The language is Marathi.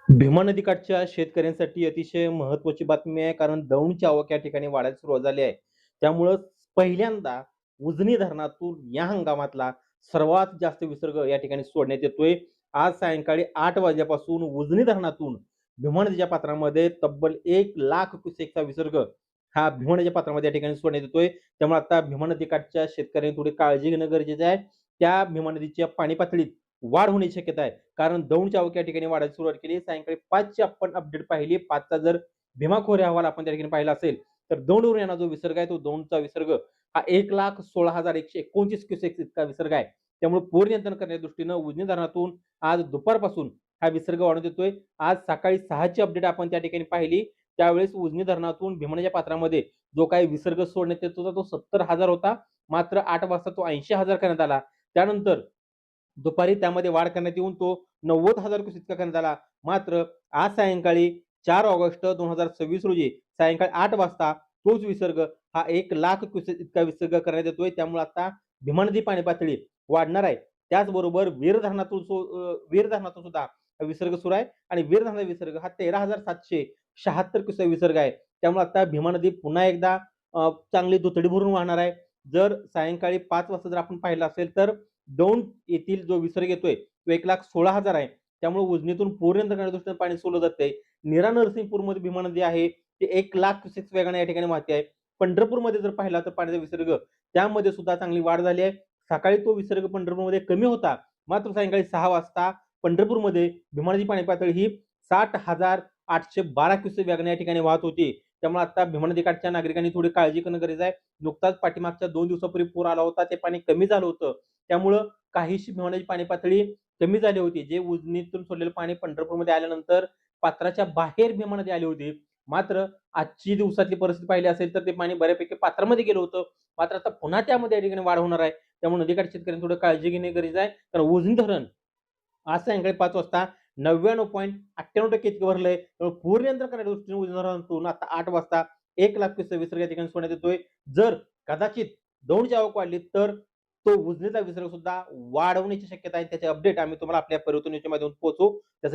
भीमा नदीकाठच्या शेतकऱ्यांसाठी अतिशय महत्त्वाची बातमी आहे. कारण दौंडची आवक या ठिकाणी वाढायला सुरुवात झाली आहे. त्यामुळं पहिल्यांदा उजनी धरणातून या हंगामातला सर्वात जास्त विसर्ग या ठिकाणी सोडण्यात येतोय. आज सायंकाळी 8 वाजल्यापासून उजनी धरणातून भीमा नदीच्या पात्रामध्ये तब्बल 1,00,000 क्युसेकचा विसर्ग हा भीमा नदीच्या पात्रामध्ये या ठिकाणी सोडण्यात येतोय. त्यामुळे आता भीमा नदीकाठच्या शेतकऱ्यांनी थोडी काळजी घेणं गरजेचं आहे. त्या भीमा नदीच्या पाणी पातळीत वाढ होण्याची शक्यता आहे. कारण दौंडच्या आवक या ठिकाणी वाढायला सुरुवात केली. सायंकाळी 5ची आपण अपडेट पाहिली. 5चा जर भीमा खोरे अहवाल आपण त्या ठिकाणी पाहिला असेल, तर दौंडवरून येणारा जो विसर्ग आहे, तो दौंडचा विसर्ग हा 1,16,129 क्युसेक्स इतका विसर्ग आहे. त्यामुळे पूर नियंत्रण करण्याच्या दृष्टीनं उजनी धरणातून आज दुपारपासून हा विसर्ग वाढवण्यात येतोय. आज सकाळी 6ची अपडेट आपण त्या ठिकाणी पाहिली. त्यावेळेस उजनी धरणातून भीमा नदीच्या पात्रामध्ये जो काही विसर्ग सोडण्यात येत होता, तो 70,000 होता. मात्र 8 वाजता तो 80,000 करण्यात आला. त्यानंतर दुपारी त्यामध्ये वाढ करण्यात येऊन तो 90,000 क्युसेक इतका करण्यात आला. मात्र आज सायंकाळी 4 ऑगस्ट 2026 रोजी सायंकाळी 8 वाजता तोच विसर्ग हा 1,00,000 क्युसेक इतका विसर्ग करण्यात येतोय. त्यामुळे आता भीमा नदी पाणी पातळी वाढणार आहे. त्याचबरोबर वीर धरणातून सुद्धा विसर्ग सुरू आहे आणि वीर धरणाचा विसर्ग हा 13,776 क्युसेक विसर्ग आहे. त्यामुळे आता भीमा नदी पुन्हा एकदा चांगली दुथडी भरून वाहणार आहे. जर सायंकाळी 5 वाजता जर आपण पाहिलं असेल तर दौंड येथील जो विसर्ग येतोय तो 1,16,000 आहे. त्यामुळे उजनीतून पूर नियंत्रण करण्याच्या दृष्टीने पाणी सोडलं जातंय. नीरा नरसिंहपूरमध्ये भीमा नदी आहे ती 1,00,000 क्युसेक्स वेगाने या ठिकाणी वाहते आहे. पंढरपूरमध्ये जर पाहिला तर पाण्याचा विसर्ग त्यामध्ये सुद्धा चांगली वाढ झाली आहे. सकाळी तो विसर्ग पंढरपूरमध्ये कमी होता. मात्र सायंकाळी 6 वाजता पंढरपूरमध्ये भीमा नदी पाणी पातळी ही 60,812 क्युसेक वेगाने या ठिकाणी वाहत होती. त्यामुळे आता भीमा नदीकाठच्या नागरिकांनी थोडी काळजी करणं गरजेचं आहे. नुकताच पाठीमागच्या 2 दिवसापूर्वी पूर आला होता. ते पाणी कमी झालं होतं. त्यामुळं काहीशी भीमा नदीची पाणी पातळी कमी झाली होती. जे उजनीतून सोडलेलं पाणी पंढरपूरमध्ये आल्यानंतर पात्राच्या बाहेर भीमा नदी आली होती. मात्र आजची दिवसातली परिस्थिती पाहिली असेल तर ते पाणी बऱ्यापैकी पात्रामध्ये गेलं होतं. मात्र आता पुन्हा त्यामध्ये या ठिकाणी वाढ होणार आहे. त्यामुळे नदीकाठच्या शेतकऱ्यांनी थोडं काळजी घेणे गरजेचं आहे. कारण उजनी धरण आज सायंकाळी 5 वाजता 99.98% इतकं भरलंय. त्यामुळे पूर नियंत्रण करण्याच्या दृष्टीने उजनी धरणातून आता 8 वाजता 1,00,000 क्युसेक विसर्ग या ठिकाणी सोडण्यात येतोय. जर कदाचित दौंडची आवक वाढली तर तो उजनीचा विसर्ग सुद्धा वाढवण्याची शक्यता आहे. त्याचे अपडेट आम्ही तुम्हाला आपल्या परिवर्तन न्यूजच्या माध्यमातून पोहोचवू. त्यासाठी